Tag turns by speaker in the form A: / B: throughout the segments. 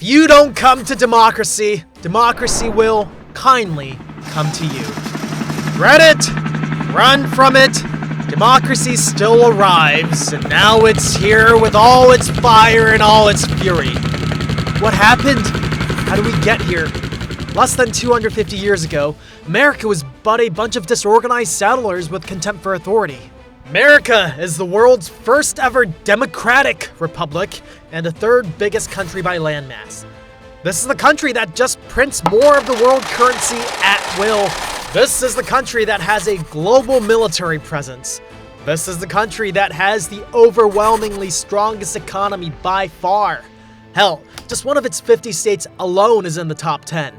A: If you don't come to democracy, democracy will kindly come to you. Dread it, run from it, democracy still arrives, and now it's here with all its fire and all its fury. What happened? How did we get here? Less than 250 years ago, America was but a bunch of disorganized settlers with contempt for authority. America is the world's first ever democratic republic and the third biggest country by landmass. This is the country that just prints more of the world currency at will. This is the country that has a global military presence. This is the country that has the overwhelmingly strongest economy by far. Hell, just one of its 50 states alone is in the top 10.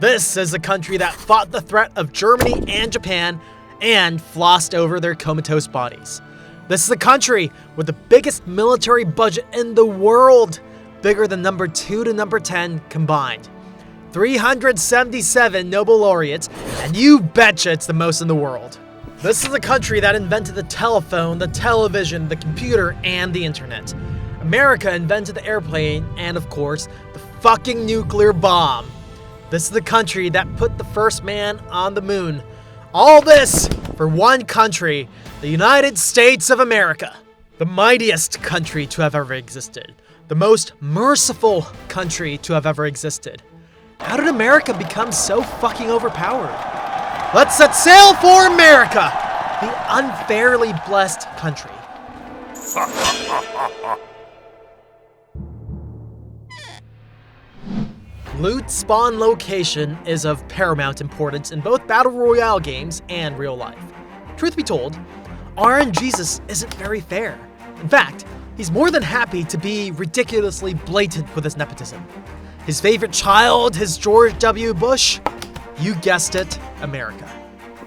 A: This is a country that fought the threat of Germany and Japan and flossed over their comatose bodies. This is a country with the biggest military budget in the world, bigger than number 2 to number 10 combined. 377 Nobel laureates, and you betcha it's the most in the world. This is a country that invented the telephone, the television, the computer, and the internet. America invented the airplane and, of course, the fucking nuclear bomb. This is the country that put the first man on the moon. All this for one country, the United States of America. The mightiest country to have ever existed. The most merciful country to have ever existed. How did America become so fucking overpowered? Let's set sail for America, the unfairly blessed country. Loot spawn location is of paramount importance in both Battle Royale games and real life. Truth be told, RNGesus isn't very fair. In fact, he's more than happy to be ridiculously blatant with his nepotism. His favorite child, his George W. Bush? You guessed it, America.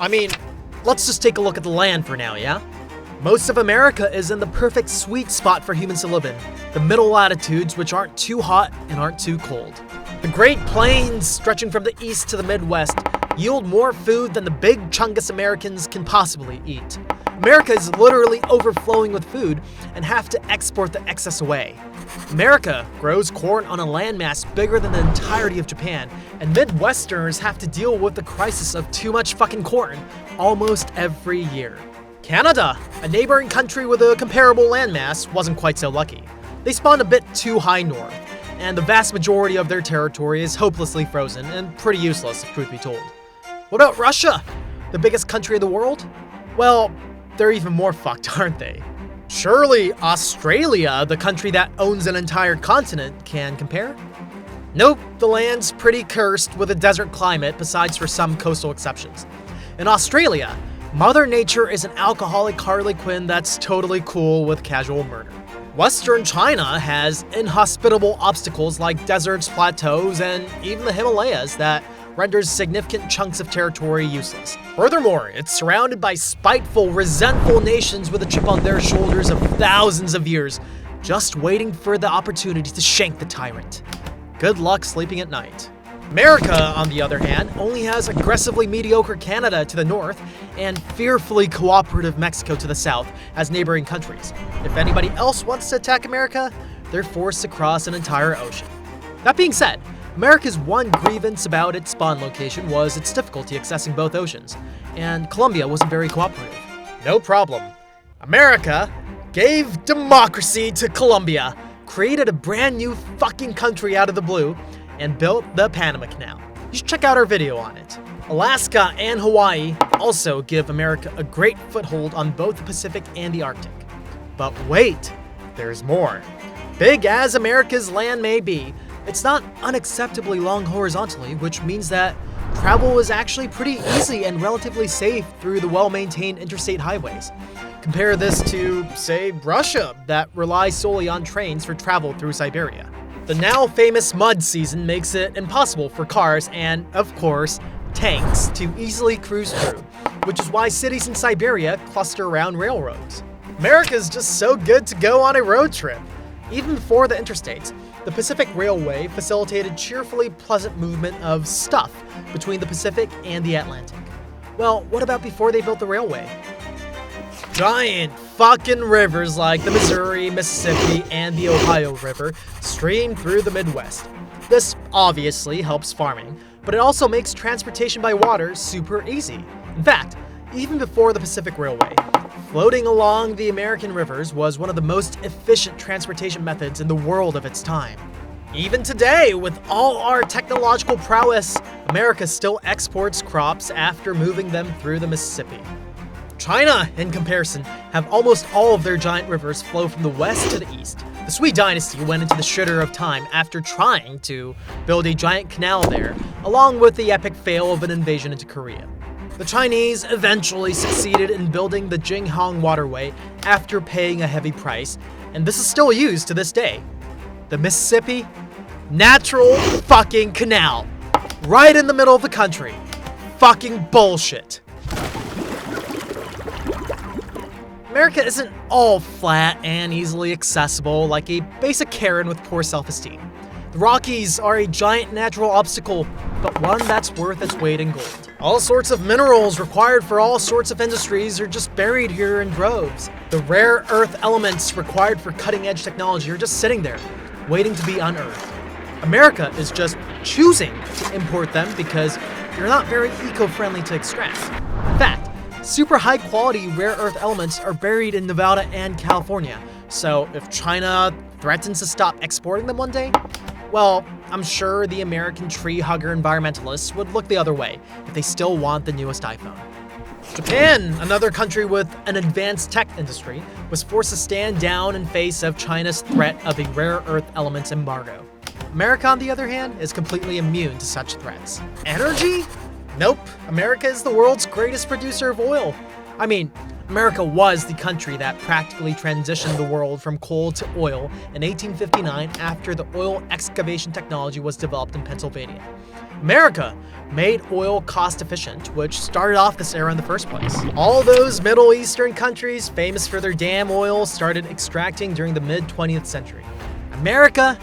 A: I mean, let's just take a look at the land for now, yeah? Most of America is in the perfect sweet spot for humans to live in, the middle latitudes which aren't too hot and aren't too cold. The Great Plains, stretching from the east to the Midwest, yield more food than the big chungus Americans can possibly eat. America is literally overflowing with food and have to export the excess away. America grows corn on a landmass bigger than the entirety of Japan, and Midwesterners have to deal with the crisis of too much fucking corn almost every year. Canada, a neighboring country with a comparable landmass, wasn't quite so lucky. They spawned a bit too high north, and the vast majority of their territory is hopelessly frozen and pretty useless, if truth be told. What about Russia? The biggest country in the world? Well, they're even more fucked, aren't they? Surely Australia, the country that owns an entire continent, can compare? Nope, the land's pretty cursed with a desert climate besides for some coastal exceptions. In Australia, Mother Nature is an alcoholic Harley Quinn that's totally cool with casual murder. Western China has inhospitable obstacles like deserts, plateaus, and even the Himalayas that renders significant chunks of territory useless. Furthermore, it's surrounded by spiteful, resentful nations with a chip on their shoulders of thousands of years, just waiting for the opportunity to shank the tyrant. Good luck sleeping at night. America, on the other hand, only has aggressively mediocre Canada to the north and fearfully cooperative Mexico to the south as neighboring countries. If anybody else wants to attack America, they're forced to cross an entire ocean. That being said, America's one grievance about its spawn location was its difficulty accessing both oceans, and Colombia wasn't very cooperative. No problem. America gave democracy to Colombia, created a brand new fucking country out of the blue, and built the Panama Canal. You should check out our video on it. Alaska and Hawaii also give America a great foothold on both the Pacific and the Arctic. But wait, there's more. Big as America's land may be, it's not unacceptably long horizontally, which means that travel is actually pretty easy and relatively safe through the well-maintained interstate highways. Compare this to, say, Russia, that relies solely on trains for travel through Siberia. The now famous mud season makes it impossible for cars and, of course, tanks to easily cruise through, which is why cities in Siberia cluster around railroads. America's just so good to go on a road trip. Even before the interstates, the Pacific Railway facilitated cheerfully pleasant movement of stuff between the Pacific and the Atlantic. Well, what about before they built the railway? Giant fucking rivers like the Missouri, Mississippi, and the Ohio River stream through the Midwest. This obviously helps farming, but it also makes transportation by water super easy. In fact, even before the Pacific Railway, floating along the American rivers was one of the most efficient transportation methods in the world of its time. Even today, with all our technological prowess, America still exports crops after moving them through the Mississippi. China, in comparison, have almost all of their giant rivers flow from the west to the east. The Sui dynasty went into the shitter of time after trying to build a giant canal there, along with the epic fail of an invasion into Korea. The Chinese eventually succeeded in building the Jinghong Waterway after paying a heavy price, and this is still used to this day. The Mississippi, natural fucking canal, right in the middle of the country. Fucking bullshit. America isn't all flat and easily accessible like a basic Karen with poor self-esteem. The Rockies are a giant natural obstacle, but one that's worth its weight in gold. All sorts of minerals required for all sorts of industries are just buried here in droves. The rare earth elements required for cutting-edge technology are just sitting there, waiting to be unearthed. America is just choosing to import them because they're not very eco-friendly to extract. In fact, super high-quality rare earth elements are buried in Nevada and California, so if China threatens to stop exporting them one day, well, I'm sure the American tree-hugger environmentalists would look the other way if they still want the newest iPhone. Japan, another country with an advanced tech industry, was forced to stand down in face of China's threat of a rare earth elements embargo. America, on the other hand, is completely immune to such threats. Energy? Nope. America is the world's greatest producer of oil. I mean, America was the country that practically transitioned the world from coal to oil in 1859 after the oil excavation technology was developed in Pennsylvania. America made oil cost-efficient, which started off this era in the first place. All those Middle Eastern countries famous for their damn oil started extracting during the mid-20th century. America,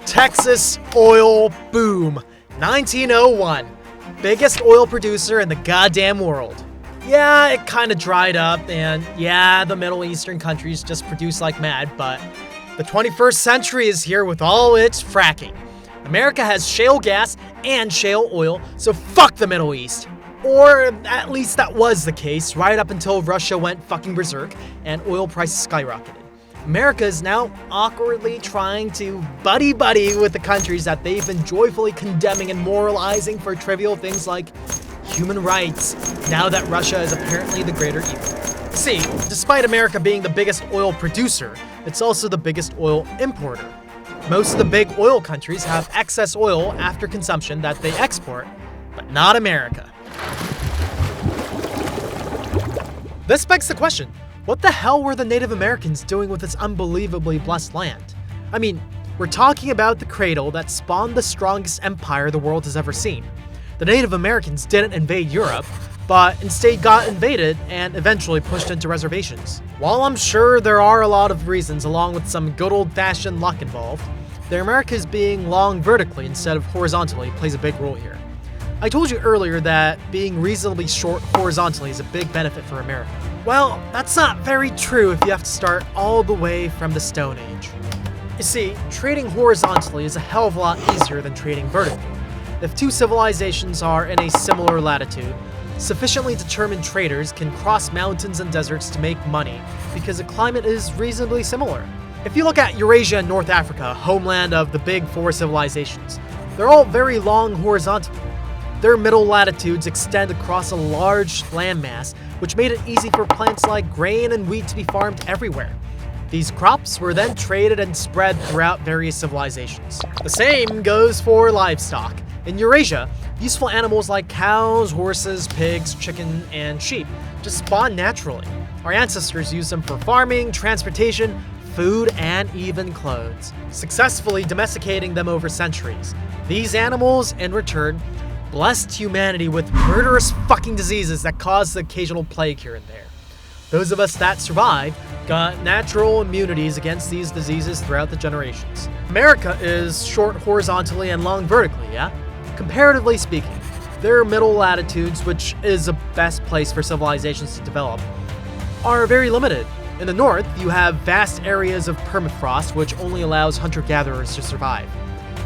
A: Texas oil boom, 1901. Biggest oil producer in the goddamn world. Yeah, it kinda dried up, and yeah, the Middle Eastern countries just produce like mad, but the 21st century is here with all its fracking. America has shale gas and shale oil, so fuck the Middle East. Or at least that was the case, right up until Russia went fucking berserk and oil prices skyrocketed. America is now awkwardly trying to buddy-buddy with the countries that they've been joyfully condemning and moralizing for trivial things like human rights, now that Russia is apparently the greater evil. See, despite America being the biggest oil producer, it's also the biggest oil importer. Most of the big oil countries have excess oil after consumption that they export, but not America. This begs the question, what the hell were the Native Americans doing with this unbelievably blessed land? I mean, we're talking about the cradle that spawned the strongest empire the world has ever seen. The Native Americans didn't invade Europe, but instead got invaded and eventually pushed into reservations. While I'm sure there are a lot of reasons along with some good old-fashioned luck involved, their Americas being long vertically instead of horizontally plays a big role here. I told you earlier that being reasonably short horizontally is a big benefit for America. Well, that's not very true if you have to start all the way from the Stone Age. You see, trading horizontally is a hell of a lot easier than trading vertically. If two civilizations are in a similar latitude, sufficiently determined traders can cross mountains and deserts to make money because the climate is reasonably similar. If you look at Eurasia and North Africa, homeland of the big four civilizations, they're all very long horizontally. Their middle latitudes extend across a large landmass, which made it easy for plants like grain and wheat to be farmed everywhere. These crops were then traded and spread throughout various civilizations. The same goes for livestock. In Eurasia, useful animals like cows, horses, pigs, chicken, and sheep just spawn naturally. Our ancestors used them for farming, transportation, food, and even clothes, successfully domesticating them over centuries. These animals, in return, blessed humanity with murderous fucking diseases that caused the occasional plague here and there. Those of us that survived got natural immunities against these diseases throughout the generations. America is short horizontally and long vertically, yeah? Comparatively speaking, their middle latitudes, which is the best place for civilizations to develop, are very limited. In the north, you have vast areas of permafrost, which only allows hunter-gatherers to survive.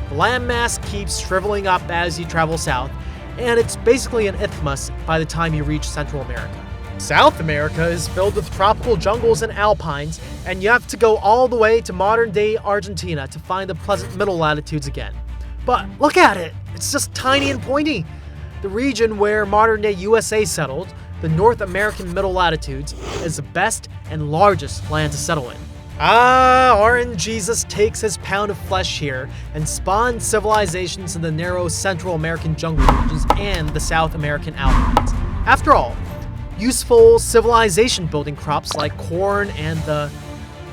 A: The landmass keeps shriveling up as you travel south, and it's basically an isthmus by the time you reach Central America. South America is filled with tropical jungles and alpines, and you have to go all the way to modern-day Argentina to find the pleasant middle latitudes again. But look at it! It's just tiny and pointy! The region where modern-day USA settled, the North American middle latitudes, is the best and largest land to settle in. RNGesus takes his pound of flesh here and spawns civilizations in the narrow Central American jungle regions and the South American alpines. After all, useful civilization building crops like corn and the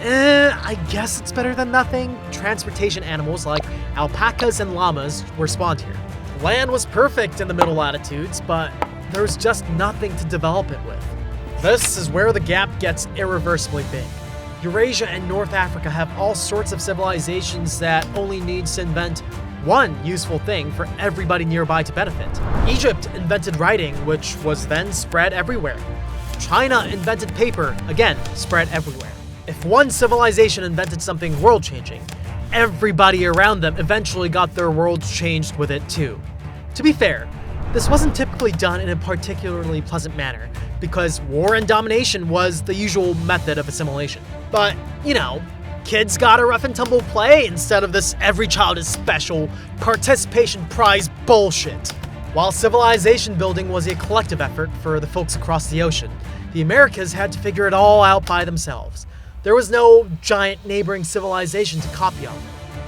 A: I guess it's better than nothing transportation animals like alpacas and llamas were spawned here. Land was perfect in the middle latitudes, but there was just nothing to develop it with. This is where the gap gets irreversibly big. Eurasia and North Africa have all sorts of civilizations that only needs to invent one useful thing for everybody nearby to benefit. Egypt invented writing, which was then spread everywhere. China invented paper, again, spread everywhere. If one civilization invented something world-changing, everybody around them eventually got their worlds changed with it too. To be fair, this wasn't typically done in a particularly pleasant manner, because war and domination was the usual method of assimilation. But, you know, kids got a rough and tumble play instead of this every child is special, participation prize bullshit. While civilization building was a collective effort for the folks across the ocean, the Americas had to figure it all out by themselves. There was no giant neighboring civilization to copy on.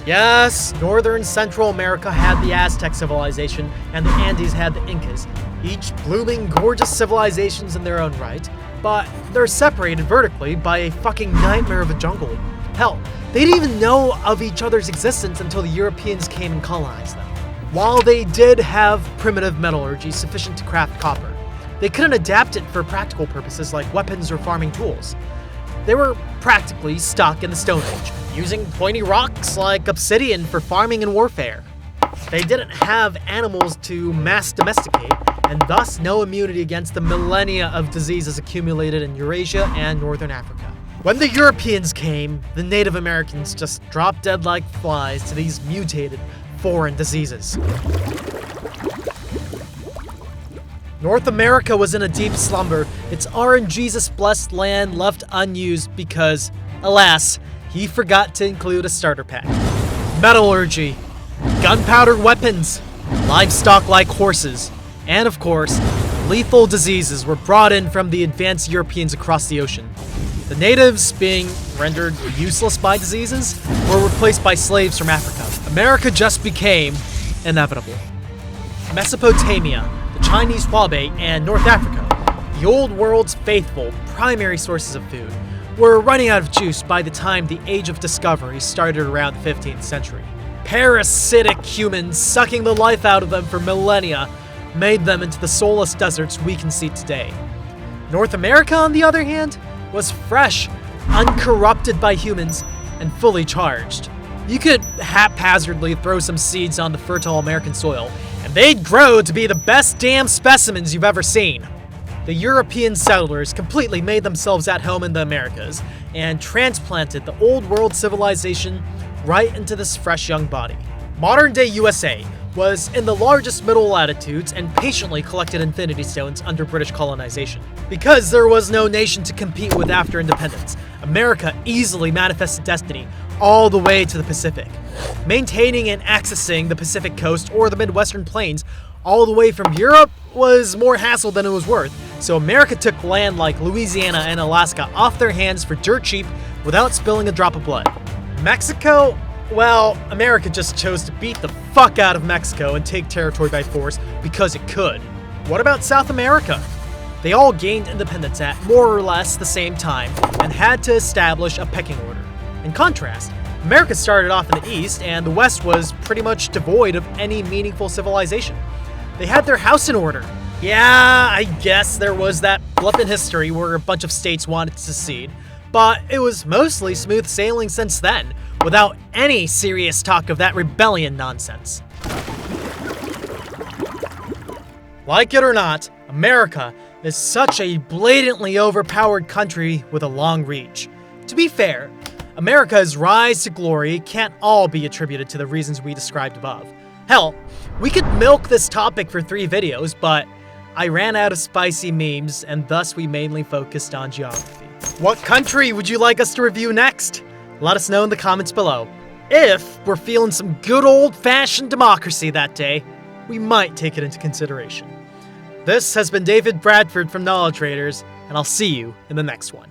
A: Yes, northern Central America had the Aztec civilization, and the Andes had the Incas, each blooming gorgeous civilizations in their own right, but they're separated vertically by a fucking nightmare of a jungle. Hell, they didn't even know of each other's existence until the Europeans came and colonized them. While they did have primitive metallurgy sufficient to craft copper, they couldn't adapt it for practical purposes like weapons or farming tools. They were practically stuck in the Stone Age, using pointy rocks like obsidian for farming and warfare. They didn't have animals to mass domesticate, and thus no immunity against the millennia of diseases accumulated in Eurasia and Northern Africa. When the Europeans came, the Native Americans just dropped dead like flies to these mutated, foreign diseases. North America was in a deep slumber, its RNGesus blessed land left unused because, alas, he forgot to include a starter pack. Metallurgy, gunpowder weapons, livestock like horses, and of course, lethal diseases were brought in from the advanced Europeans across the ocean. The natives, being rendered useless by diseases, were replaced by slaves from Africa. America just became inevitable. Mesopotamia, the Chinese Huabei, and North Africa, the old world's faithful primary sources of food, were running out of juice by the time the Age of Discovery started around the 15th century. Parasitic humans sucking the life out of them for millennia made them into the soulless deserts we can see today. North America, on the other hand, was fresh, uncorrupted by humans, and fully charged. You could haphazardly throw some seeds on the fertile American soil, and they'd grow to be the best damn specimens you've ever seen. The European settlers completely made themselves at home in the Americas and transplanted the old world civilization right into this fresh young body. Modern-day USA was in the largest middle latitudes and patiently collected infinity stones under British colonization. Because there was no nation to compete with after independence, America easily manifested destiny all the way to the Pacific. Maintaining and accessing the Pacific coast or the Midwestern plains all the way from Europe was more hassle than it was worth, so America took land like Louisiana and Alaska off their hands for dirt cheap without spilling a drop of blood. Mexico? Well, America just chose to beat the fuck out of Mexico and take territory by force because it could. What about South America? They all gained independence at more or less the same time and had to establish a pecking order. In contrast, America started off in the east and the west was pretty much devoid of any meaningful civilization. They had their house in order. Yeah, I guess there was that blip in history where a bunch of states wanted to secede, but it was mostly smooth sailing since then, without any serious talk of that rebellion nonsense. Like it or not, America is such a blatantly overpowered country with a long reach. To be fair, America's rise to glory can't all be attributed to the reasons we described above. Hell, we could milk this topic for 3 videos, but I ran out of spicy memes, and thus we mainly focused on geography. What country would you like us to review next? Let us know in the comments below. If we're feeling some good old-fashioned democracy that day, we might take it into consideration. This has been David Bradford from Knowledge Raiders, and I'll see you in the next one.